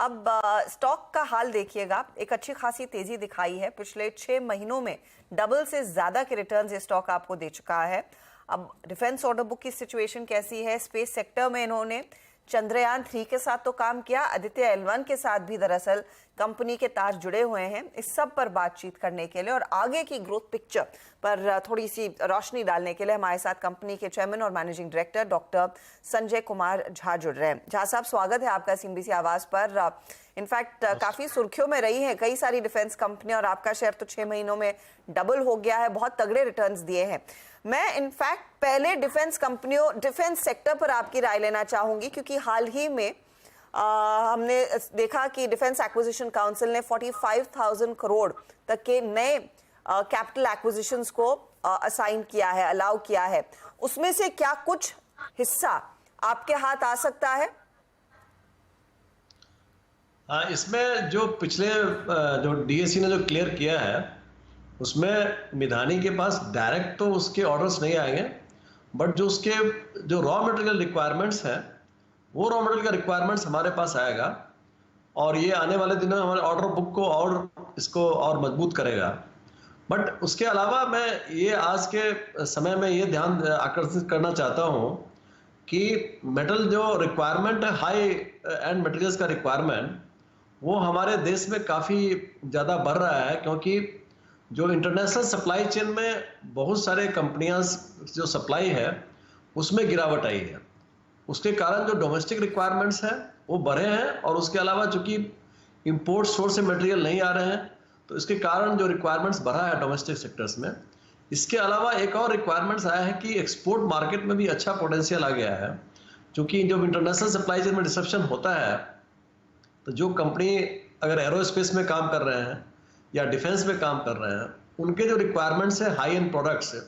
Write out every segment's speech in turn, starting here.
अब स्टॉक का हाल देखिएगा, एक अच्छी खासी तेजी दिखाई है। पिछले 6 महीनों में डबल से ज्यादा के रिटर्न्स ये स्टॉक आपको दे चुका है। अब डिफेंस ऑर्डर बुक की सिचुएशन कैसी है? स्पेस सेक्टर में इन्होंने चंद्रयान 3 के साथ तो काम किया, आदित्य L1 के साथ भी दरअसल कंपनी के तार जुड़े हुए हैं। इस सब पर बातचीत करने के लिए और आगे की ग्रोथ पिक्चर पर थोड़ी सी रोशनी डालने के लिए हमारे साथ कंपनी के चेयरमैन और managing director doctor Sanjay Kumar Jha जुड़ रहे हैं। झा साहब, स्वागत है आपका CNBC आवाज पर। इनफैक्ट काफी सुर्खियों में रही है कई सारी डिफेंस कंपनियां और आपका शेयर तो 6 महीनों में डबल हो गया है, बहुत तगड़े रिटर्न्स दिए हैं। मैं इनफैक्ट पहले डिफेंस सेक्टर पर आपकी राय लेना चाहूंगी, क्योंकि हाल ही में हमने देखा कि डिफेंस एक्विजिशन काउंसिल ने 45,000 करोड़ तक के नए कैपिटल एक्विजिशंस को असाइन किया है, अलाउ किया है। उसमें से क्या कुछ हिस्सा आपके हाथ आ सकता है? हाँ, इसमें जो पिछले जो DSC ने जो क्लियर किया है उसमें मिधानी के पास डायरेक्ट तो उसके ऑर्डर्स नहीं आएंगे, बट जो उसके जो रॉ मटेरियल रिक्वायरमेंट्स हैं वो रॉ मटेरियल का रिक्वायरमेंट्स हमारे पास आएगा और ये आने वाले दिनों हमारे ऑर्डर बुक को और इसको और मजबूत करेगा। बट उसके अलावा मैं ये आज के समय में ये ध्यान आकर्षित करना चाहता हूँ कि मेटल जो रिक्वायरमेंट है, हाई एंड मटेरियल्स का रिक्वायरमेंट, वो हमारे देश में काफ़ी ज़्यादा बढ़ रहा है, क्योंकि जो इंटरनेशनल सप्लाई चेन में बहुत सारे कंपनियां जो सप्लाई है उसमें गिरावट आई है। उसके कारण जो डोमेस्टिक रिक्वायरमेंट्स हैं वो बढ़े हैं और उसके अलावा चूंकि इंपोर्ट सोर्स से मटेरियल नहीं आ रहे हैं तो इसके कारण जो रिक्वायरमेंट्स बढ़ा है डोमेस्टिक सेक्टर्स में। इसके अलावा एक और रिक्वायरमेंट्स आया है कि एक्सपोर्ट मार्केट में भी अच्छा पोटेंशियल आ गया है, क्योंकि जब इंटरनेशनल सप्लाई चेन में डिसरप्शन होता है तो जो कंपनी अगर एरोस्पेस में काम कर रहे हैं या डिफेंस में काम कर रहे हैं, उनके जो रिक्वायरमेंट्स है हाई एंड प्रोडक्ट्स है,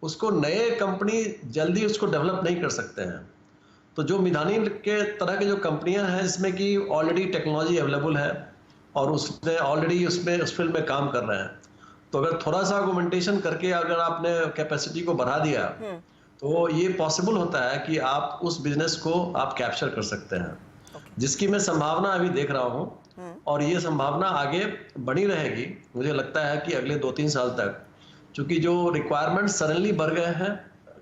उसको नए कंपनी जल्दी उसको डेवलप नहीं कर सकते हैं। तो जो मिधानी के तरह की जो कंपनियां हैं जिसमें कि ऑलरेडी टेक्नोलॉजी अवेलेबल है और उसने ऑलरेडी उसमें उस फील्ड में काम कर रहे हैं, तो अगर थोड़ा सा आर्गुमेंटेशन करके अगर आपने कैपेसिटी को बढ़ा दिया तो ये पॉसिबल होता है कि आप उस बिजनेस को आप कैप्चर कर सकते हैं, जिसकी मैं संभावना अभी देख रहा हूँ और ये संभावना आगे बनी रहेगी। मुझे लगता है कि अगले 2-3 साल तक, क्योंकि जो रिक्वायरमेंट सडनली बढ़ गए हैं,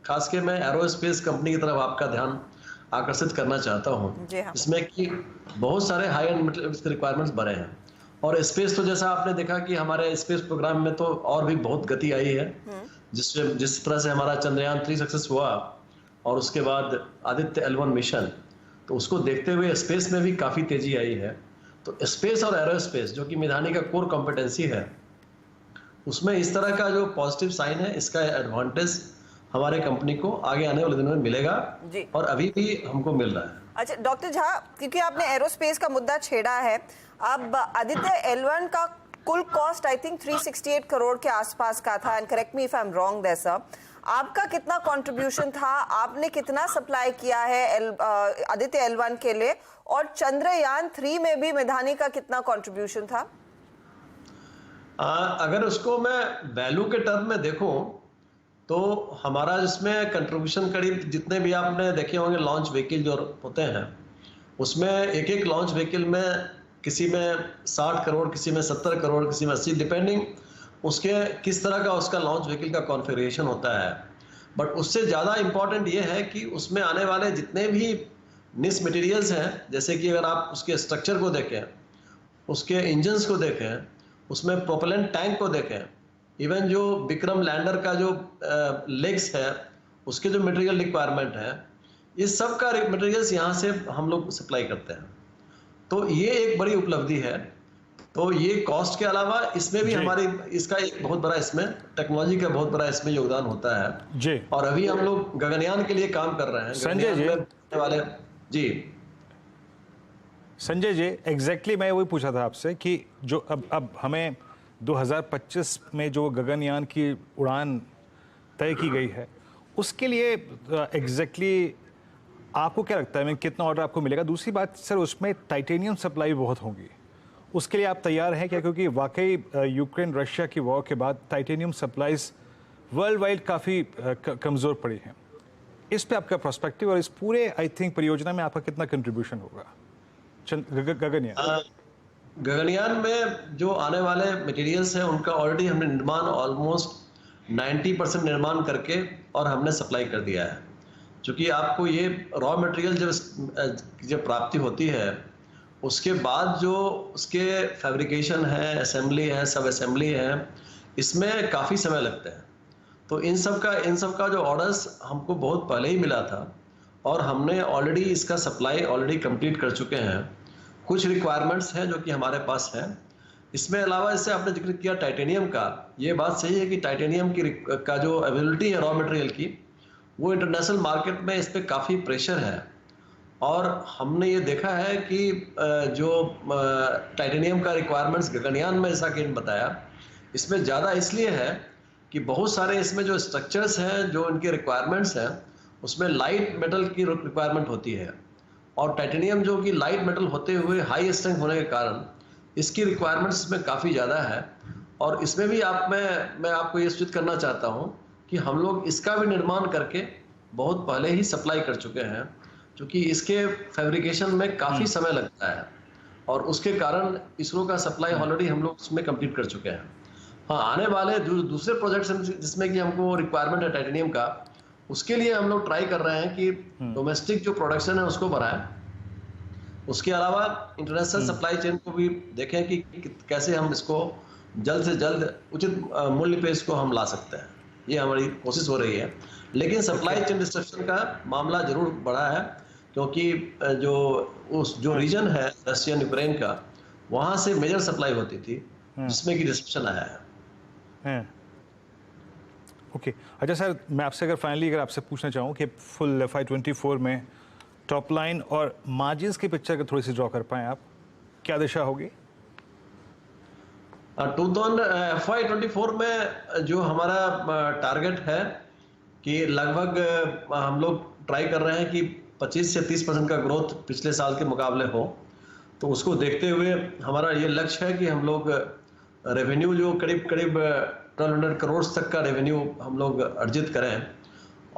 खासकर मैं एरोस्पेस कंपनी की तरफ आपका ध्यान आकर्षित करना चाहता हूँ, इसमें कि बहुत सारे हाई एंड रिक्वायरमेंट्स बढ़े हैं। और स्पेस तो जैसा आपने देखा कि हमारे स्पेस प्रोग्राम में तो और भी बहुत गति आई है, जिस तरह से हमारा चंद्रयान 3 सक्सेस हुआ और उसके बाद आदित्य L1 मिशन, तो उसको देखते हुए स्पेस में भी काफ़ी तेजी आई है। तो स्पेस और एरोस्पेस जो कि मिधानी का कोर कॉम्पिटेंसी है, उसमें इस तरह का जो पॉजिटिव साइन है, इसका एडवांटेज हमारे कंपनी को आगे आने वाले दिनों में मिलेगा और अभी भी हमको मिल रहा है। अच्छा डॉक्टर झा, क्योंकि आपने एरोस्पेस का मुद्दा छेड़ा है, अब आदित्य L1 का कुल कॉस्ट आई थिंक 368 करोड़ के आसपास का था, and correct me if I am wrong there sir. आपका कितना कंट्रीब्यूशन था? आपने कितना सप्लाई किया है आदित्य L1 के लिए? और चंद्रयान 3 में भी मिधानी का कितना कंट्रीब्यूशन था? अगर उसको मैं वैल्यू के टर्म में देखूं तो हमारा जिसमें कंट्रीब्यूशन करीब, जितने भी आपने देखे होंगे लॉन्च व्हीकल जो होते हैं, उसमें एक एक लॉन्च व्हीकल में किसी में 60 करोड़, किसी में 70 करोड़, किसी में 80, डिपेंडिंग उसके किस तरह का उसका लॉन्च व्हीकल का कॉन्फ़िगरेशन होता है। बट उससे ज़्यादा इम्पॉर्टेंट ये है कि उसमें आने वाले जितने भी निश मटेरियल्स हैं, जैसे कि अगर आप उसके स्ट्रक्चर को देखें, उसके इंजन्स को देखें, उसमें प्रोपेलेंट टैंक को देखें, इवन जो विक्रम लैंडर का जो लेग्स है उसके जो मटेरियल रिक्वायरमेंट है, इस सब का मटेरियल्स यहाँ से हम लोग सप्लाई करते हैं। तो ये एक बड़ी उपलब्धि है। तो ये कॉस्ट के अलावा इसमें भी हमारी इसका एक बहुत बड़ा, इसमें टेक्नोलॉजी का बहुत बड़ा इसमें योगदान होता है जी। और अभी हम लोग गगनयान के लिए काम कर रहे हैं। संजय जी वाले जी, संजय जी एग्जैक्टली मैं वही पूछा था आपसे कि जो अब हमें 2025 में जो गगनयान की उड़ान तय की गई है, उसके लिए एग्जैक्टली आपको क्या लगता है, कितना ऑर्डर आपको मिलेगा? दूसरी बात सर, उसमें टाइटेनियम सप्लाई बहुत होंगी, उसके लिए आप तैयार हैं क्या? क्योंकि वाकई यूक्रेन रशिया की वॉर के बाद टाइटेनियम सप्लाईज वर्ल्ड वाइड काफ़ी कमज़ोर पड़ी हैं। इस पे आपका प्रोस्पेक्टिव और इस पूरे आई थिंक परियोजना में आपका कितना कंट्रीब्यूशन होगा? गगनयान? गगनयान में जो आने वाले मटेरियल्स हैं उनका ऑलरेडी हमने निर्माण ऑलमोस्ट 90% निर्माण करके और हमने सप्लाई कर दिया है। क्योंकि आपको ये रॉ मटेरियल जब प्राप्ति होती है उसके बाद जो उसके फैब्रिकेशन है, असेंबली है, सब असेंबली है, इसमें काफ़ी समय लगता है। तो इन सब का जो ऑर्डर्स हमको बहुत पहले ही मिला था और हमने ऑलरेडी इसका सप्लाई ऑलरेडी कंप्लीट कर चुके हैं। कुछ रिक्वायरमेंट्स हैं जो कि हमारे पास हैं। इसमें अलावा जैसे आपने जिक्र किया टाइटेनियम का, ये बात सही है कि टाइटेनियम का जो अवेलेबिलिटी है रॉ मटेरियल की, वो इंटरनेशनल मार्केट में इस पर काफ़ी प्रेशर है। और हमने ये देखा है कि जो टाइटेनियम का रिक्वायरमेंट्स गगनयान में, जैसा कि बताया, इसमें ज़्यादा इसलिए है कि बहुत सारे इसमें जो स्ट्रक्चर्स हैं, जो इनके रिक्वायरमेंट्स हैं, उसमें लाइट मेटल की रिक्वायरमेंट होती है। और टाइटेनियम जो कि लाइट मेटल होते हुए हाई स्ट्रेंथ होने के कारण इसकी रिक्वायरमेंट्स इसमें काफ़ी ज़्यादा है। और इसमें भी मैं आपको ये सूचित करना चाहता हूँ कि हम लोग इसका भी निर्माण करके बहुत पहले ही सप्लाई कर चुके हैं, क्योंकि इसके फैब्रिकेशन में काफ़ी समय लगता है और उसके कारण इसरो का सप्लाई ऑलरेडी हम लोग उसमें कंप्लीट कर चुके हैं। हाँ, आने वाले जो दूसरे प्रोजेक्ट्स जिसमें कि हमको रिक्वायरमेंट है टाइटेनियम का, उसके लिए हम लोग ट्राई कर रहे हैं कि डोमेस्टिक जो प्रोडक्शन है उसको बढ़ाएं। उसके अलावा इंटरनेशनल सप्लाई चेन को भी देखें कि कैसे हम इसको जल्द से जल्द उचित मूल्य पे इसको हम ला सकते हैं। ये हमारी कोशिश हो रही है। लेकिन सप्लाई चेन डिस्ट्रक्शन का मामला जरूर बढ़ा है, क्योंकि जो रीजन है रशियन यूक्रेन का, वहां से मेजर सप्लाई होती थी जिसमें कि डिस्ट्रक्शन आया है। ओके अच्छा सर, मैं आपसे अगर आपसे पूछना चाहूँ कि फुल FY24 में टॉप लाइन और मार्जिन्स की पिक्चर को थोड़ी सी ड्रॉ कर पाएँ आप, क्या दिशा होगी? FY24 में जो हमारा टारगेट है कि लगभग हम लोग ट्राई कर रहे हैं कि 25 से 30% का ग्रोथ पिछले साल के मुकाबले हो। तो उसको देखते हुए हमारा ये लक्ष्य है कि हम लोग रेवेन्यू जो करीब 1200 करोड़ तक का रेवेन्यू हम लोग अर्जित करें।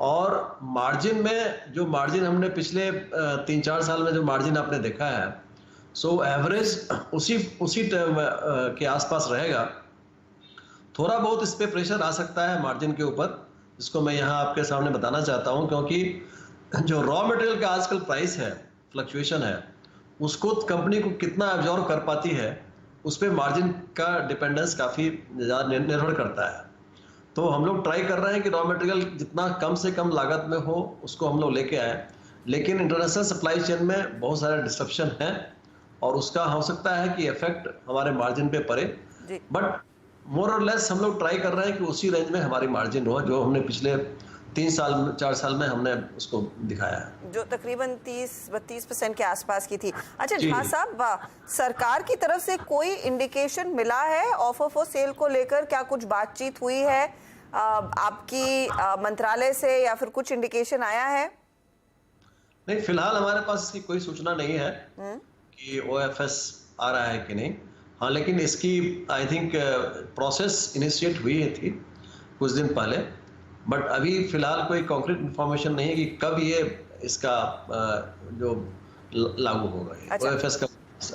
और मार्जिन में जो मार्जिन हमने पिछले 3-4 साल में जो मार्जिन आपने देखा है, सो एवरेज उसी के आसपास रहेगा। थोड़ा बहुत इस पे प्रेशर आ सकता है मार्जिन के ऊपर, जिसको मैं यहाँ आपके सामने बताना चाहता हूँ, क्योंकि जो रॉ मटेरियल का आजकल प्राइस है, फ्लक्चुएशन है, उसको कंपनी को कितना एब्जॉर्व कर पाती है, उस पर मार्जिन का डिपेंडेंस काफ़ी ज़्यादा निर्भर करता है। तो हम लोग ट्राई कर रहे हैं कि रॉ मटेरियल जितना कम से कम लागत में हो उसको हम लोग लेके आए। लेकिन इंटरनेशनल सप्लाई चेन में बहुत सारे डिस्ट्रप्शन हैं और उसका हो सकता है कि इफेक्ट हमारे मार्जिन पे पड़े। बट मोर और लेस हम लोग ट्राई कर रहे हैं कि उसी रेंज में हमारी मार्जिन हो जो हमने पिछले 3-4 साल में हमने उसको दिखाया है, जो तकरीबन 30-32% के आसपास की थी। अच्छा झा साहब, सरकार की तरफ से कोई इंडिकेशन मिला है ऑफर फॉर सेल को लेकर? क्या कुछ बातचीत हुई है आपकी मंत्रालय से, या फिर कुछ इंडिकेशन आया है? नहीं, फिलहाल हमारे पास इसकी कोई सूचना नहीं है कि OFS आ रहा है कि नहीं। हाँ, लेकिन इसकी आई थिंक प्रोसेस इनिशिएट हुई थी कुछ दिन पहले, बट अभी फिलहाल कोई कॉन्क्रीट इंफॉर्मेशन नहीं है कि कब ये इसका जो लागू होगा। अच्छा। OFS का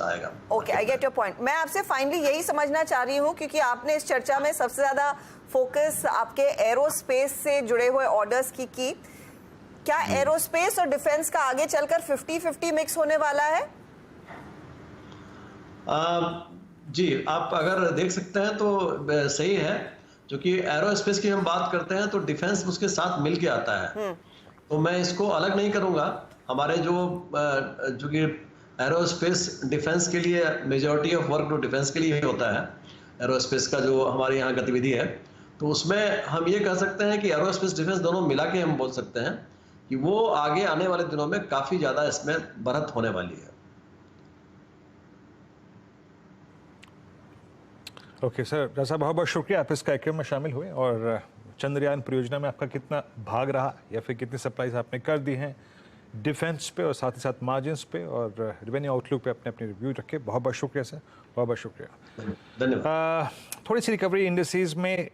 आएगा। Okay, I get your point. मैं आपसे फाइनली यही समझना चाह रही हूँ, क्योंकि आपने इस चर्चा में सबसे ज्यादा फोकस आपके एरोस्पेस से जुड़े हुए ऑर्डर्स की क्या एरोस्पेस और डिफेंस का आगे चलकर 50-50 मिक्स होने वाला है? जी, आप अगर देख सकते हैं तो सही है, क्योंकि एरोस्पेस की हम बात करते हैं तो डिफेंस उसके साथ मिल के आता है। तो मैं इसको अलग नहीं करूंगा। हमारे जो कि एरोस्पेस डिफेंस के लिए मेजॉरिटी ऑफ वर्क तो डिफेंस के लिए ही होता है। एरोस्पेस का जो हमारे यहाँ गतिविधि है, तो उसमें हम ये कह सकते हैं कि एरोस्पेस डिफेंस दोनों मिला के हम बोल सकते हैं कि वो आगे आने वाले दिनों में काफी ज्यादा इसमें बढ़त होने वाली है। ओके सर, जैसा बहुत बहुत शुक्रिया आप इस कार्यक्रम में शामिल हुए, और चंद्रयान परियोजना में आपका कितना भाग रहा या फिर कितनी सप्लाईज आपने कर दी हैं डिफेंस पे और साथ ही साथ मार्जिन्स पे और रेवेन्यू आउटलुक पे अपने रिव्यू रखे। बहुत बहुत शुक्रिया सर, बहुत बहुत शुक्रिया। धन्यवाद। थोड़ी सी रिकवरी इंडस्ट्रीज में